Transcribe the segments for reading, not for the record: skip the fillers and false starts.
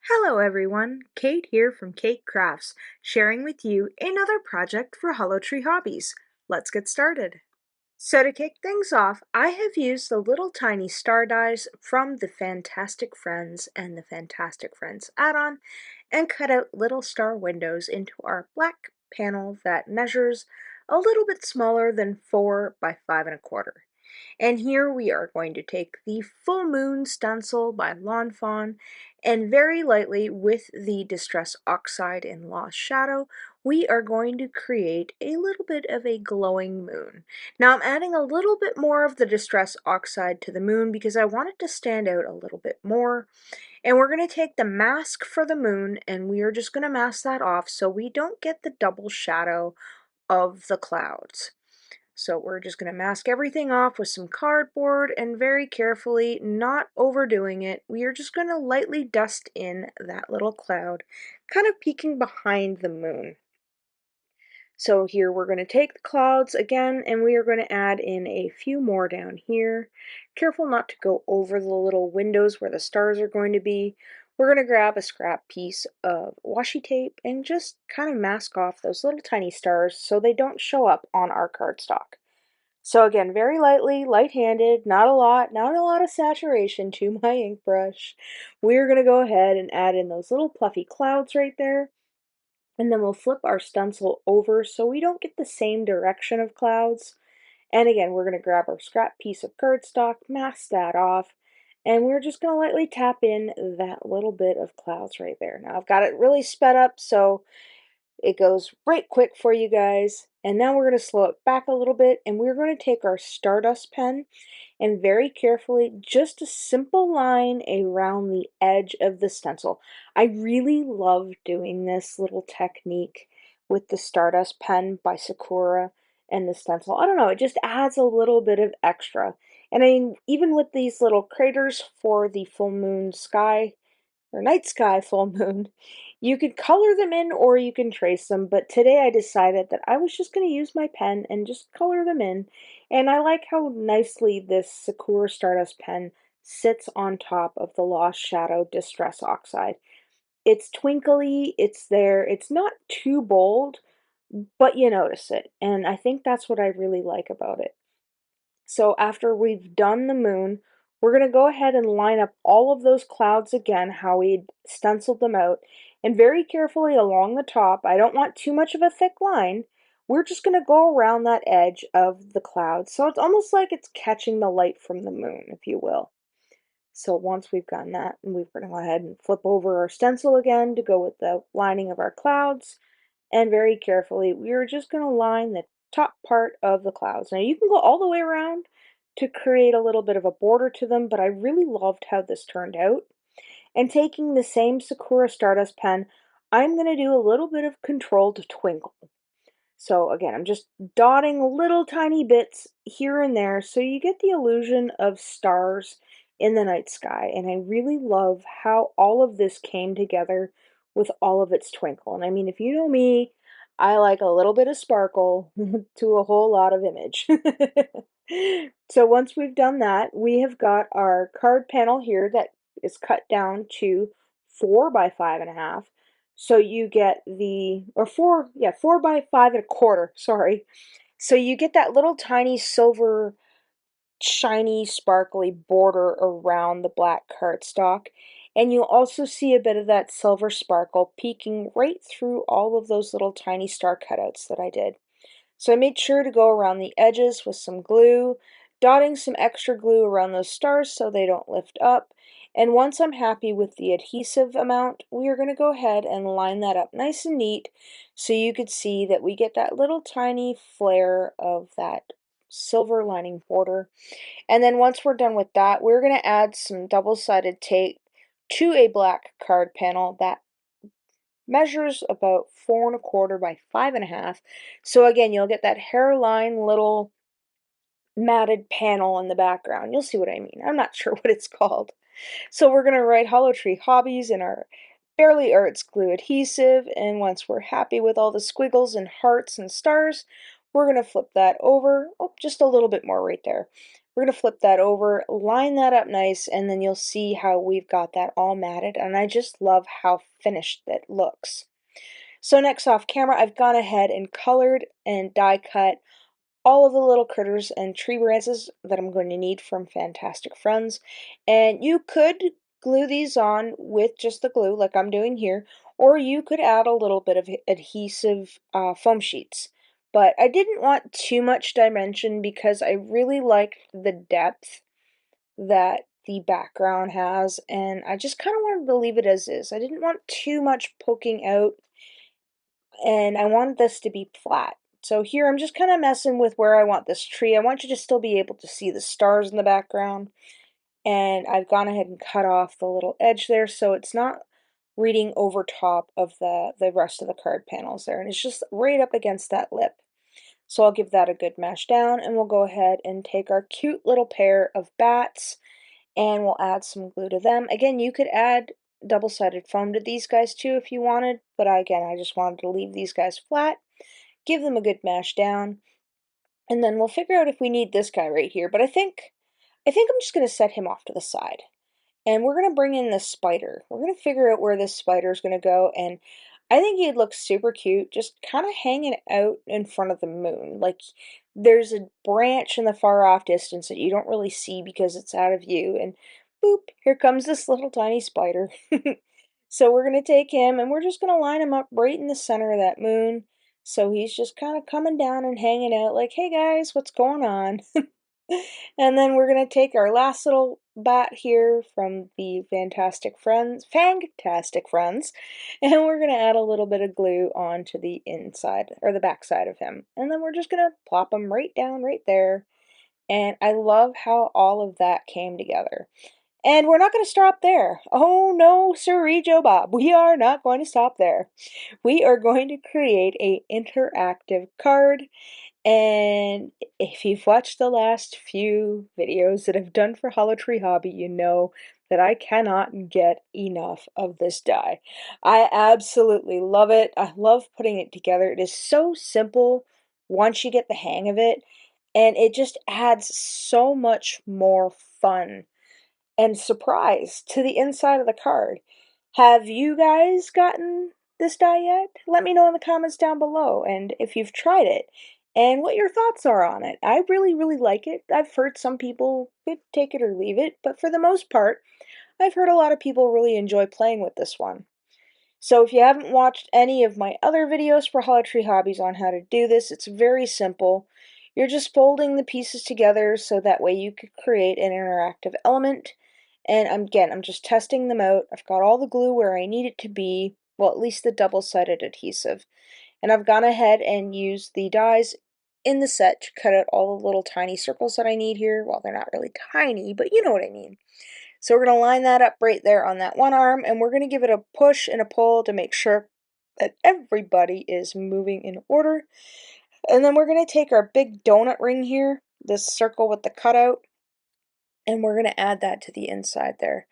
Hello everyone, Kate here from Keight Krafts, sharing with you another project for Hollow Tree Hobbies. Let's get started. So to kick things off, I have used the little tiny star dies from the Fangtastic Friends and the Fangtastic Friends add-on and cut out little star windows into our black panel that measures a little bit smaller than 4 by 5 1/4. And here we are going to take the Full Moon Stencil by Lawn Fawn, and very lightly with the Distress Oxide in Lost Shadow, we are going to create a little bit of a glowing moon. Now I'm adding a little bit more of the Distress Oxide to the moon because I want it to stand out a little bit more. And we're going to take the mask for the moon and we are just going to mask that off so we don't get the double shadow of the clouds. So we're just going to mask everything off with some cardboard and very carefully, not overdoing it, we are just going to lightly dust in that little cloud, kind of peeking behind the moon. So here we're going to take the clouds again and we are going to add in a few more down here. Careful not to go over the little windows where the stars are going to be. We're going to grab a scrap piece of washi tape and just kind of mask off those little tiny stars so they don't show up on our cardstock. So again, very lightly, light-handed, not a lot of saturation to my ink brush. We're going to go ahead and add in those little fluffy clouds right there. And then we'll flip our stencil over so we don't get the same direction of clouds. And again, we're going to grab our scrap piece of cardstock, mask that off, and we're just going to lightly tap in that little bit of clouds right there. Now I've got it really sped up so it goes right quick for you guys. And now we're going to slow it back a little bit and we're going to take our Stardust pen and very carefully just a simple line around the edge of the stencil. I really love doing this little technique with the Stardust pen by Sakura and the stencil. I don't know, it just adds a little bit of extra. And I mean, even with these little craters for the full moon sky or night sky full moon, you could color them in or you can trace them, but today I decided that I was just going to use my pen and just color them in, and I like how nicely this Sakura Stardust pen sits on top of the Lost Shadow Distress Oxide. It's twinkly, it's there, it's not too bold, but you notice it, and I think that's what I really like about it. So after we've done the moon, we're going to go ahead and line up all of those clouds again, how we stenciled them out, and very carefully along the top, I don't want too much of a thick line, we're just going to go around that edge of the cloud, so it's almost like it's catching the light from the moon, if you will. So once we've done that, we're going to go ahead and flip over our stencil again to go with the lining of our clouds, and very carefully, we're just going to line the top part of the clouds. Now you can go all the way around to create a little bit of a border to them, but I really loved how this turned out. And taking the same Sakura Stardust pen, I'm going to do a little bit of controlled twinkle. So again, I'm just dotting little tiny bits here and there so you get the illusion of stars in the night sky. And I really love how all of this came together with all of its twinkle. And I mean, if you know me, I like a little bit of sparkle to a whole lot of image. So once we've done that, we have got our card panel here that is cut down to 4 by 5 1/2. So you get the, or 4 by 5 1/4, sorry. So you get that little tiny silver, shiny, sparkly border around the black cardstock. And you'll also see a bit of that silver sparkle peeking right through all of those little tiny star cutouts that I did. So I made sure to go around the edges with some glue, dotting some extra glue around those stars so they don't lift up. And once I'm happy with the adhesive amount, we are going to go ahead and line that up nice and neat so you could see that we get that little tiny flare of that silver lining border. And then once we're done with that, we're going to add some double-sided tape to a black card panel that measures about 4 1/4 by 5 1/2. So again, you'll get that hairline little matted panel in the background. You'll see what I mean. I'm not sure what it's called. So we're going to write Hollow Tree Hobbies in our Fairly Arts glue adhesive, and once we're happy with all the squiggles and hearts and stars, we're going to flip that over, oh, just a little bit more right there. We're going to flip that over, line that up nice, and then you'll see how we've got that all matted, and I just love how finished it looks. So next off camera, I've gone ahead and colored and die cut all of the little critters and tree branches that I'm going to need from Fangtastic Friends. And you could glue these on with just the glue like I'm doing here, or you could add a little bit of adhesive foam sheets. But I didn't want too much dimension because I really liked the depth that the background has, and I just kind of wanted to leave it as is. I didn't want too much poking out, and I wanted this to be flat. So here I'm just kind of messing with where I want this tree. I want you to still be able to see the stars in the background, and I've gone ahead and cut off the little edge there so it's not reading over top of the rest of the card panels there, and it's just right up against that lip. So I'll give that a good mash down, and we'll go ahead and take our cute little pair of bats, and we'll add some glue to them. Again, you could add double-sided foam to these guys too if you wanted, but again, I just wanted to leave these guys flat, give them a good mash down, and then we'll figure out if we need this guy right here. But I think I'm just going to set him off to the side. And we're going to bring in this spider. We're going to figure out where this spider is going to go, and I think he'd look super cute just kind of hanging out in front of the moon. Like there's a branch in the far off distance that you don't really see because it's out of view, and boop, here comes this little tiny spider. So we're going to take him and we're just going to line him up right in the center of that moon. So he's just kind of coming down and hanging out like, hey guys, what's going on? And then we're going to take our last little bat here from the Fangtastic Friends, and we're going to add a little bit of glue onto the inside, or the back side of him. And then we're just going to plop him right down right there. And I love how all of that came together. And we're not going to stop there. Oh no, sirree, Joe Bob. We are not going to stop there. We are going to create a interactive card, and if you've watched the last few videos that I've done for Hollow Tree Hobby, you know that I cannot get enough of this die. I absolutely love it. I love putting it together. It is so simple once you get the hang of it, and it just adds so much more fun and surprise to the inside of the card. Have you guys gotten this die yet? Let me know in the comments down below, and if you've tried it and what your thoughts are on it. I really, really like it. I've heard some people could take it or leave it, but for the most part, I've heard a lot of people really enjoy playing with this one. So if you haven't watched any of my other videos for Hollow Tree Hobbies on how to do this, it's very simple. You're just folding the pieces together so that way you could create an interactive element. And I'm just testing them out. I've got all the glue where I need it to be, well, at least the double-sided adhesive. And I've gone ahead and used the dies in the set to cut out all the little tiny circles that I need here. Well, they're not really tiny, but you know what I mean. So we're going to line that up right there on that one arm, and we're going to give it a push and a pull to make sure that everybody is moving in order. And then we're going to take our big donut ring here, this circle with the cutout, and we're going to add that to the inside there.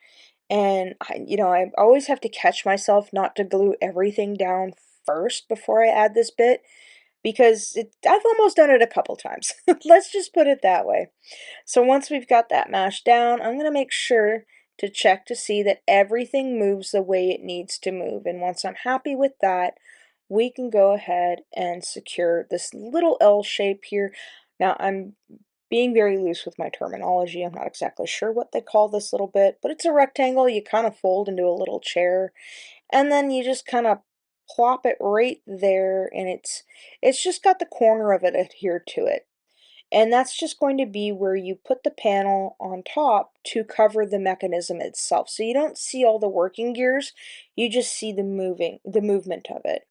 And I always have to catch myself not to glue everything down first before I add this bit, because I've almost done it a couple times. Let's just put it that way. So once we've got that mashed down, I'm going to make sure to check to see that everything moves the way it needs to move. And once I'm happy with that, we can go ahead and secure this little L shape here. Now I'm being very loose with my terminology. I'm not exactly sure what they call this little bit, but it's a rectangle you kind of fold into a little chair, and then you just kind of plop it right there, and it's just got the corner of it adhered to it. And that's just going to be where you put the panel on top to cover the mechanism itself. So you don't see all the working gears, you just see the movement of it.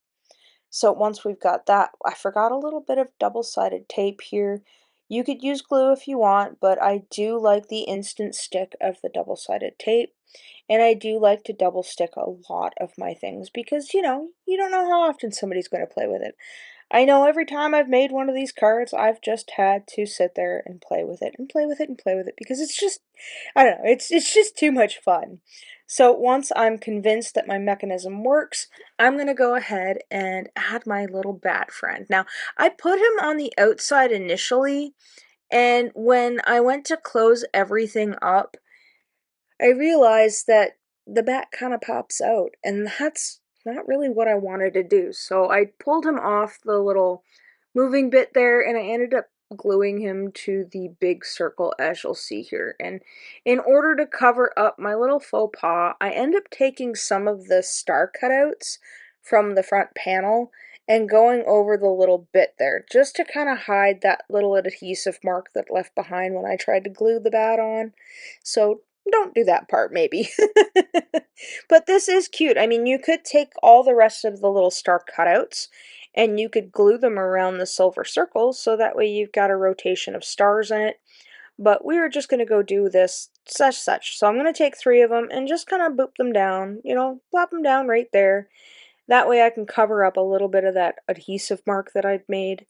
So once we've got that, I forgot a little bit of double-sided tape here. You could use glue if you want, but I do like the instant stick of the double-sided tape. And I do like to double stick a lot of my things because, you don't know how often somebody's going to play with it. I know every time I've made one of these cards, I've just had to sit there and play with it and play with it and play with it because it's just, I don't know, it's just too much fun. So once I'm convinced that my mechanism works, I'm going to go ahead and add my little bat friend. Now, I put him on the outside initially, And when I went to close everything up, I realized that the bat kind of pops out, and that's not really what I wanted to do. So I pulled him off the little moving bit there, and I ended up gluing him to the big circle, as you'll see here. And in order to cover up my little faux pas, I end up taking some of the star cutouts from the front panel and going over the little bit there, just to kind of hide that little adhesive mark that left behind when I tried to glue the bat on. So don't do that part, maybe. But this is cute. I mean, you could take all the rest of the little star cutouts and you could glue them around the silver circles so that way you've got a rotation of stars in it. But we are just going to go do this such. So I'm going to take 3 of them and just kind of boop them down, plop them down right there. That way I can cover up a little bit of that adhesive mark that I'd made.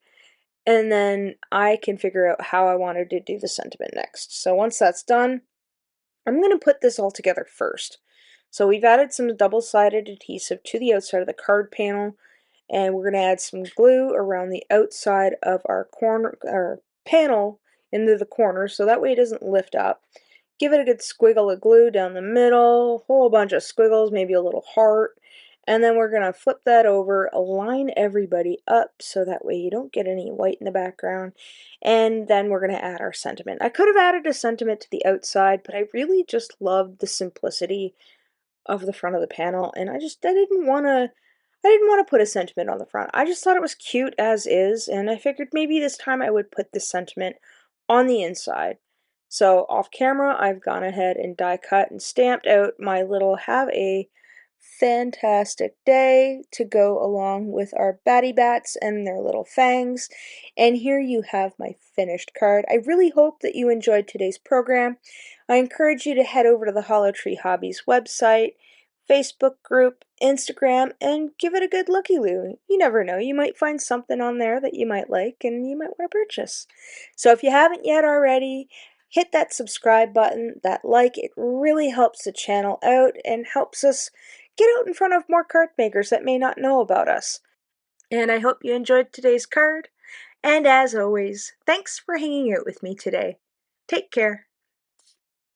And then I can figure out how I wanted to do the sentiment next. So once that's done, I'm going to put this all together first. So we've added some double-sided adhesive to the outside of the card panel, and we're going to add some glue around the outside of our corner or panel into the corner so that way it doesn't lift up. Give it a good squiggle of glue down the middle, a whole bunch of squiggles, maybe a little heart, and then we're going to flip that over, align everybody up so that way you don't get any white in the background, and then we're going to add our sentiment. I could have added a sentiment to the outside, but I really just loved the simplicity of the front of the panel, and I didn't want to put a sentiment on the front. I just thought it was cute as is, and I figured maybe this time I would put the sentiment on the inside. So off camera, I've gone ahead and die cut and stamped out my little "Have a fantastic day" to go along with our batty bats and their little fangs. And here you have my finished card. I really hope that you enjoyed today's program. I encourage you to head over to the Hollow Tree Hobbies website, Facebook group, Instagram, and give it a good looky-loo. You never know, you might find something on there that you might like and you might want to purchase. So if you haven't yet already, hit that subscribe button, that like. It really helps the channel out and helps us get out in front of more card makers that may not know about us. And I hope you enjoyed today's card. And as always, thanks for hanging out with me today. Take care.